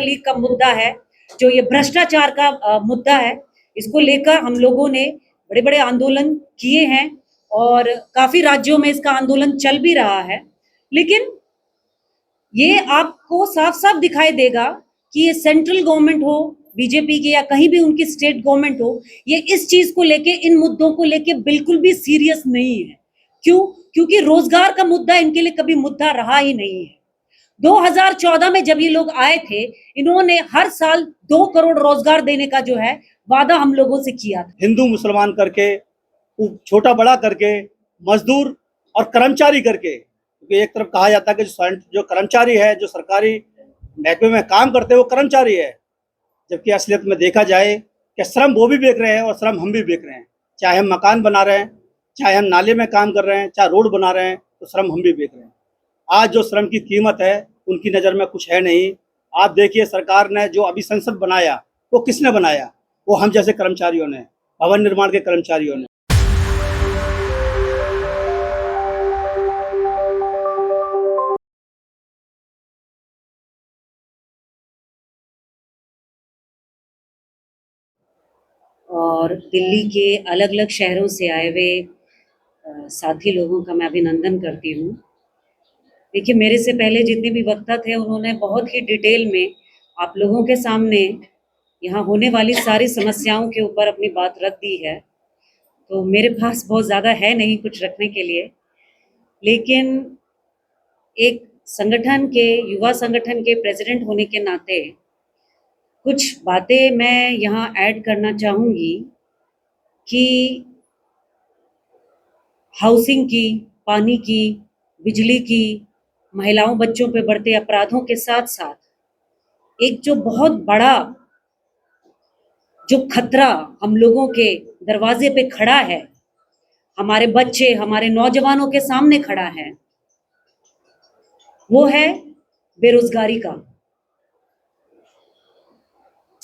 League का मुद्दा है, जो ये भ्रष्टाचार का मुद्दा है, इसको लेकर हम लोगों ने बड़े-बड़े आंदोलन किए हैं और काफ़ी राज्यों में इसका आंदोलन चल भी रहा है। लेकिन ये आपको साफ-साफ दिखाई देगा कि ये सेंट्रल गवर्नमेंट हो, बीजेपी की या कहीं भी उनकी स्टेट गवर्नमेंट हो, ये इस चीज़ को लेके, इन मुद्दों को लेके बिल्कुल भी सीरियस नहीं है। क्यों? क्योंकि रोज़गार का मुद्दा इनके लिए कभी मुद्दा रहा ही नहीं है। 2014 में जब ये लोग आए थे, इन्होंने हर साल 2 करोड़ रोजगार देने का जो है वादा हम लोगों से किया था। हिंदू मुसलमान करके, छोटा बड़ा करके, मजदूर और कर्मचारी करके, क्योंकि एक तरफ कहा जाता है कि जो कर्मचारी है, जो सरकारी महकमे में काम करते हैं वो कर्मचारी है, जबकि असलियत में देखा जाए कि श्रम वो भी बेच रहे हैं और श्रम हम भी बेच रहे हैं। चाहे हम मकान बना रहे हैं, चाहे हम नाले में काम कर रहे हैं, चाहे रोड बना रहे हैं, तो श्रम हम भी बेच रहे हैं। आज जो श्रम की कीमत है उनकी नज़र में कुछ है नहीं। आप देखिए, सरकार ने जो अभी संसद बनाया वो किसने बनाया? वो हम जैसे कर्मचारियों ने, भवन निर्माण के कर्मचारियों ने। और दिल्ली के अलग अलग शहरों से आए हुए साथी लोगों का मैं अभिनंदन करती हूँ। देखिए, मेरे से पहले जितने भी वक्ता थे उन्होंने बहुत ही डिटेल में आप लोगों के सामने यहाँ होने वाली सारी समस्याओं के ऊपर अपनी बात रख दी है, तो मेरे पास बहुत ज़्यादा है नहीं कुछ रखने के लिए। लेकिन एक संगठन के, युवा संगठन के प्रेसिडेंट होने के नाते कुछ बातें मैं यहाँ ऐड करना चाहूँगी कि हाउसिंग की, पानी की, बिजली की, महिलाओं बच्चों पे बढ़ते अपराधों के साथ साथ एक जो बहुत बड़ा जो खतरा हम लोगों के दरवाजे पे खड़ा है, हमारे बच्चे, हमारे नौजवानों के सामने खड़ा है, वो है बेरोजगारी का।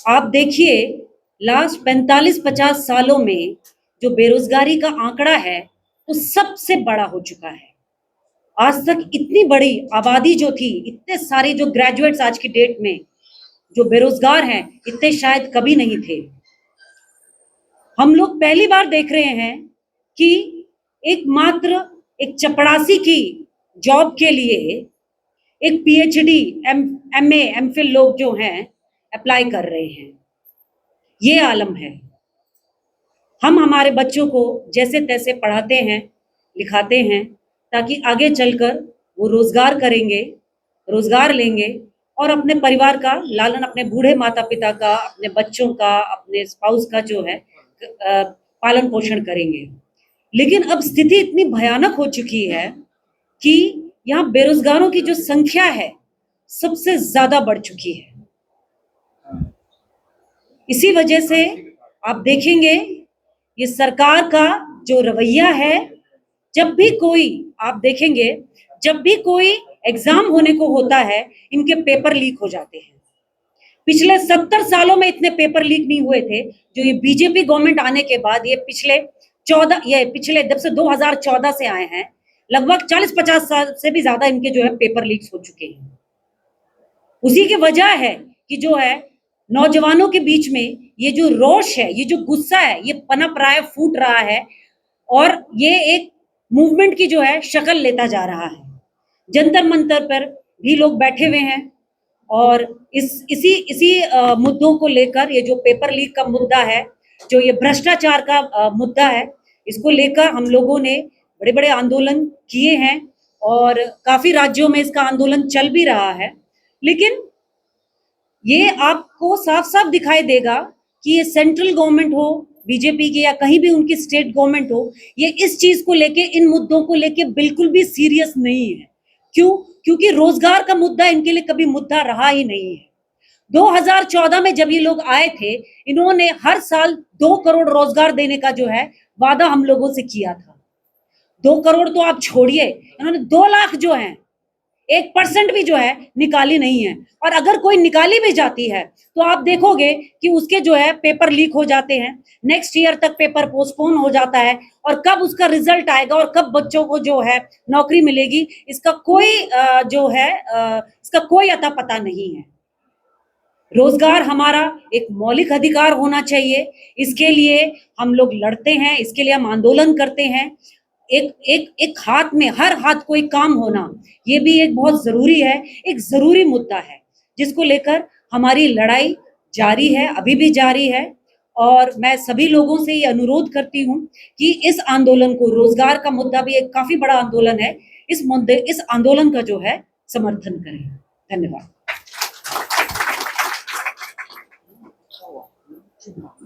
आप देखिए, लास्ट 45-50 सालों में जो बेरोजगारी का आंकड़ा है वो सबसे बड़ा हो चुका है। आज तक इतनी बड़ी आबादी जो थी, इतने सारे जो ग्रेजुएट्स आज की डेट में जो बेरोजगार हैं, इतने शायद कभी नहीं थे। हम लोग पहली बार देख रहे हैं कि एकमात्र एक चपरासी की जॉब के लिए एक पीएचडी, एमए, एमफिल लोग जो हैं अप्लाई कर रहे हैं। ये आलम है। हम हमारे बच्चों को जैसे तैसे पढ़ाते हैं, लिखाते हैं, ताकि आगे चलकर वो रोजगार करेंगे, रोजगार लेंगे और अपने परिवार का लालन, अपने बूढ़े माता पिता का, अपने बच्चों का, अपने स्पाउस का जो है पालन पोषण करेंगे। लेकिन अब स्थिति इतनी भयानक हो चुकी है कि यहाँ बेरोजगारों की जो संख्या है सबसे ज्यादा बढ़ चुकी है। इसी वजह से आप देखेंगे ये सरकार का जो रवैया है, जब भी कोई, आप देखेंगे जब भी कोई एग्जाम होने को होता है, इनके पेपर लीक हो जाते हैं। पिछले 70 सालों में इतने पेपर लीक नहीं हुए थे। जो ये बीजेपी गवर्नमेंट आने के बाद ये पिछले जब से 2014 से आए हैं, लगभग 40-50 साल से भी ज्यादा इनके जो है पेपर लीक्स हो चुके हैं। उसी की वजह है कि जो है नौजवानों के बीच में ये जो रोष है, ये जो गुस्सा है, ये पनप रहा है, फूट रहा है और ये एक मूवमेंट की जो है शक्ल लेता जा रहा है। जंतर मंतर पर भी लोग बैठे हुए हैं और इसी मुद्दों को लेकर, ये जो पेपर लीक का मुद्दा है, जो ये भ्रष्टाचार का मुद्दा है, इसको लेकर हम लोगों ने बड़े-बड़े आंदोलन किए हैं और काफी राज्यों में इसका आंदोलन चल भी रहा है। लेकिन ये आपको साफ-साफ दिखाई देगा कि ये सेंट्रल गवर्नमेंट हो, बीजेपी की या कहीं भी उनकी स्टेट गवर्नमेंट हो, ये इस चीज को लेके, इन मुद्दों को लेके बिल्कुल भी सीरियस नहीं है। क्यों? क्योंकि रोजगार का मुद्दा इनके लिए कभी मुद्दा रहा ही नहीं है। 2014 में जब ये लोग आए थे, इन्होंने हर साल 2 करोड़ रोजगार देने का जो है वादा हम लोगों से किया था। 2 करोड़ तो आप छोड़िए, इन्होंने 2 लाख जो है, 1% भी जो है निकाली नहीं है। और अगर कोई निकाली भी जाती है तो आप देखोगे कि उसके जो है पेपर लीक हो जाते हैं, नेक्स्ट ईयर तक पेपर पोस्टपोन हो जाता है और कब उसका रिजल्ट आएगा और कब बच्चों को जो है नौकरी मिलेगी, इसका कोई जो है इसका कोई अता पता नहीं है। रोजगार हमारा एक मौलिक अधिकार होना चाहिए। इसके लिए हम लोग लड़ते हैं, इसके लिए हम आंदोलन करते हैं। एक हाथ में, हर हाथ को एक काम होना, ये भी एक बहुत जरूरी है, एक जरूरी मुद्दा है, जिसको लेकर हमारी लड़ाई जारी है, अभी भी जारी है। और मैं सभी लोगों से ये अनुरोध करती हूँ कि इस आंदोलन को, रोजगार का मुद्दा भी एक काफी बड़ा आंदोलन है, इस आंदोलन का जो है समर्थन करें। धन्यवाद।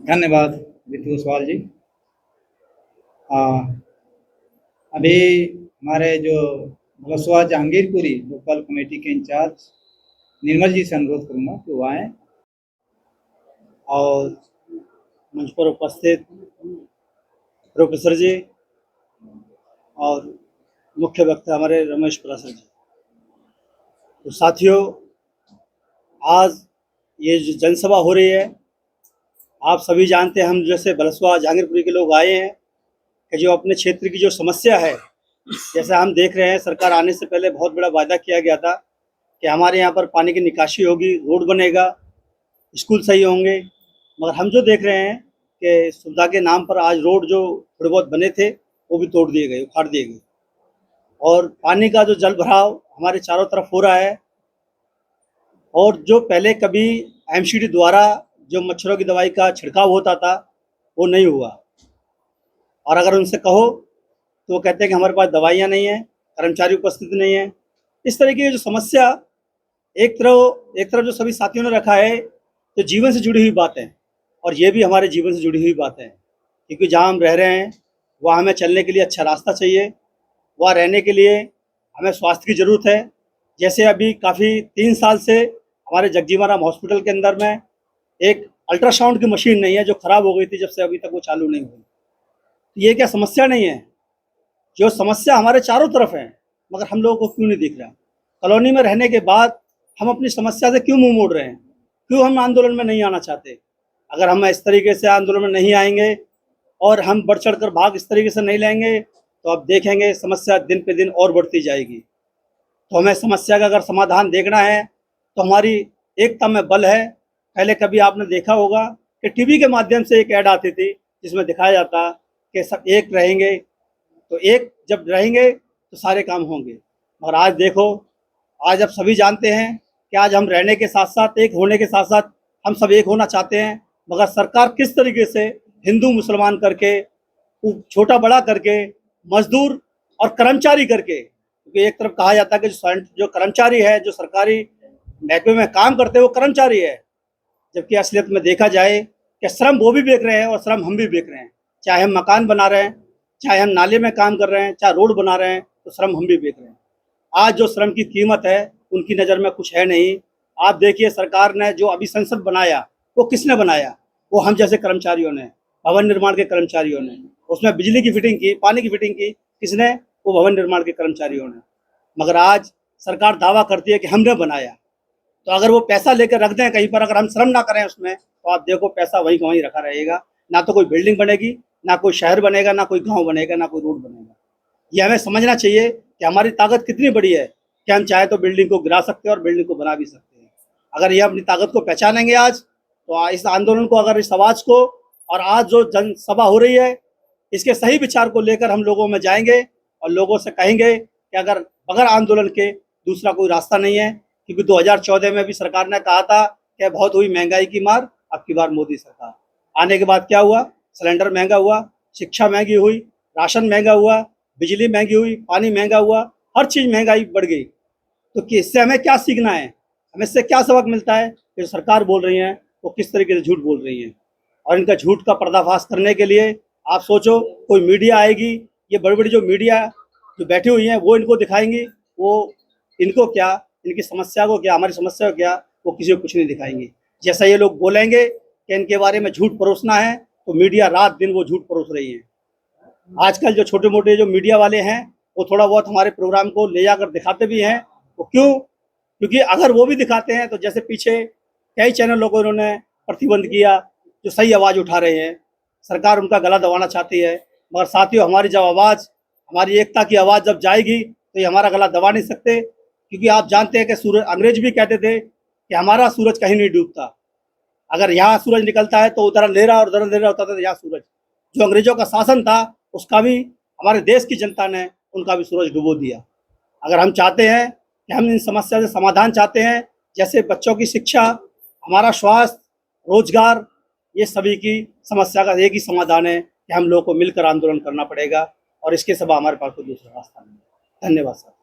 धन्यवाद रितु ओसवाल जी। अभी हमारे जो बलसवा जहांगीरपुरी लोकल कमेटी के इंचार्ज निर्मल जी से अनुरोध करूँगा कि वो आएँ और मंच पर उपस्थित प्रोफेसर जी और मुख्य वक्ता हमारे रमेश प्रसाद जी। तो साथियों, आज ये जो जनसभा हो रही है, आप सभी जानते हैं, हम जैसे बलसवा जहांगीरपुरी के लोग आए हैं कि जो अपने क्षेत्र की जो समस्या है, जैसे हम देख रहे हैं, सरकार आने से पहले बहुत बड़ा वायदा किया गया था कि हमारे यहाँ पर पानी की निकासी होगी, रोड बनेगा, स्कूल सही होंगे। मगर हम जो देख रहे हैं कि सुविधा के नाम पर आज रोड जो थोड़े बहुत बने थे वो भी तोड़ दिए गए, उखाड़ दिए गए। और पानी का जो जल भराव हमारे चारों तरफ हो रहा है, और जो पहले कभी एमसीडी द्वारा जो मच्छरों की दवाई का छिड़काव होता था वो नहीं हुआ। और अगर उनसे कहो तो वो कहते हैं कि हमारे पास दवाइयाँ नहीं हैं, कर्मचारी उपस्थित नहीं है। इस तरह की जो समस्या एक तरफ जो सभी साथियों ने रखा है, तो जीवन से जुड़ी हुई बातें, और ये भी हमारे जीवन से जुड़ी हुई बातें हैं, क्योंकि जहाँ हम रह रहे हैं वहाँ हमें चलने के लिए अच्छा रास्ता चाहिए, वहाँ रहने के लिए हमें स्वास्थ्य की ज़रूरत है। जैसे अभी काफ़ी 3 साल से हमारे जगजीवन राम हॉस्पिटल के अंदर में एक अल्ट्रासाउंड की मशीन नहीं है, जो ख़राब हो गई थी, जब से अभी तक वो चालू नहीं हुई। ये क्या समस्या नहीं है? जो समस्या हमारे चारों तरफ है, मगर हम लोगों को क्यों नहीं दिख रहा? कॉलोनी में रहने के बाद हम अपनी समस्या से क्यों मुंह मोड़ रहे हैं? क्यों हम आंदोलन में नहीं आना चाहते? अगर हम इस तरीके से आंदोलन में नहीं आएंगे और हम बढ़ चढ़ कर भाग इस तरीके से नहीं लेंगे, तो आप देखेंगे समस्या दिन पे दिन और बढ़ती जाएगी। तो हमें समस्या का अगर समाधान देखना है तो हमारी एकता में बल है। पहले कभी आपने देखा होगा कि टीवी के माध्यम से एक ऐड आती थी जिसमें दिखाया जाता कि सब एक रहेंगे, तो एक जब रहेंगे तो सारे काम होंगे। और आज देखो, आज आप सभी जानते हैं कि आज हम रहने के साथ साथ, एक होने के साथ साथ हम सब एक होना चाहते हैं, मगर सरकार किस तरीके से हिंदू मुसलमान करके, छोटा बड़ा करके, मजदूर और कर्मचारी करके, क्योंकि एक तरफ कहा जाता है कि जो कर्मचारी है, जो सरकारी महकमे में काम करते हैं, वो कर्मचारी है, जबकि असलियत में देखा जाए कि श्रम वो भी बेच रहे हैं और श्रम हम भी बेच रहे हैं। चाहे हम मकान बना रहे हैं, चाहे हम नाले में काम कर रहे हैं, चाहे रोड बना रहे हैं, तो श्रम हम भी बेच रहे हैं। आज जो श्रम की कीमत है उनकी नज़र में कुछ है नहीं। आप देखिए, सरकार ने जो अभी संसद बनाया वो किसने बनाया? वो हम जैसे कर्मचारियों ने, भवन निर्माण के कर्मचारियों ने। उसमें बिजली की फिटिंग की, पानी की फिटिंग की किसने? वो भवन निर्माण के कर्मचारियों ने। मगर आज सरकार दावा करती है कि हमने बनाया। तो अगर वो पैसा लेकर रख दें कहीं पर, अगर हम श्रम ना करें उसमें, तो आप देखो पैसा वहीं का वहीं रखा रहेगा। ना तो कोई बिल्डिंग बनेगी, ना कोई शहर बनेगा, ना कोई गाँव बनेगा, ना कोई रोड बनेगा। ये हमें समझना चाहिए कि हमारी ताकत कितनी बड़ी है कि हम चाहे तो बिल्डिंग को गिरा सकते हैं और बिल्डिंग को बना भी सकते हैं। अगर ये अपनी ताकत को पहचानेंगे आज, तो इस आंदोलन को, अगर इस आवाज़ को, और आज जो जनसभा हो रही है, इसके सही विचार को लेकर हम लोगों में जाएंगे और लोगों से कहेंगे कि अगर बगैर आंदोलन के दूसरा कोई रास्ता नहीं है। क्योंकि 2014 में भी सरकार ने कहा था कि बहुत हुई महंगाई की मार, अब की बार मोदी सरकार आने के बाद क्या हुआ? सिलेंडर महंगा हुआ, शिक्षा महंगी हुई, राशन महंगा हुआ, बिजली महंगी हुई, पानी महंगा हुआ, हर चीज़ महंगाई बढ़ गई। तो इससे हमें क्या सीखना है? हमें इससे क्या सबक मिलता है कि जो सरकार बोल रही है वो किस तरीके से झूठ बोल रही है। और इनका झूठ का पर्दाफाश करने के लिए आप सोचो, कोई मीडिया आएगी, ये बड़ी बड़ी जो मीडिया जो बैठी हुई हैं वो इनको दिखाएंगी, वो इनको क्या, इनकी समस्या को क्या, हमारी समस्या को क्या, वो किसी को कुछ नहीं दिखाएंगे। जैसा ये लोग बोलेंगे कि इनके बारे में झूठ परोसना है, तो मीडिया रात दिन वो झूठ परोस रही है। आजकल जो छोटे मोटे जो मीडिया वाले हैं वो थोड़ा बहुत हमारे प्रोग्राम को ले जाकर दिखाते भी हैं। वो क्यों? क्योंकि अगर वो भी दिखाते हैं तो जैसे पीछे कई चैनलों को इन्होंने प्रतिबंध किया जो सही आवाज़ उठा रहे हैं, सरकार उनका गला दबाना चाहती है। मगर साथियों, हमारी जब आवाज़, हमारी एकता की आवाज़ जब जाएगी तो ये हमारा गला दबा नहीं सकते। क्योंकि आप जानते हैं कि अंग्रेज भी कहते थे कि हमारा सूरज कहीं नहीं डूबता। अगर यहाँ सूरज निकलता है तो उधर अंधेरा और उधर अंधेरा होता था, तो यहाँ सूरज। जो अंग्रेजों का शासन था उसका भी हमारे देश की जनता ने उनका भी सूरज डुबो दिया। अगर हम चाहते हैं कि हम इन समस्या से समाधान चाहते हैं, जैसे बच्चों की शिक्षा, हमारा स्वास्थ्य, रोजगार, ये सभी की समस्या का एक ही समाधान है कि हम लोग को मिलकर आंदोलन करना पड़ेगा और इसके सिवा हमारे पास कोई दूसरा रास्ता नहीं है। धन्यवाद सर।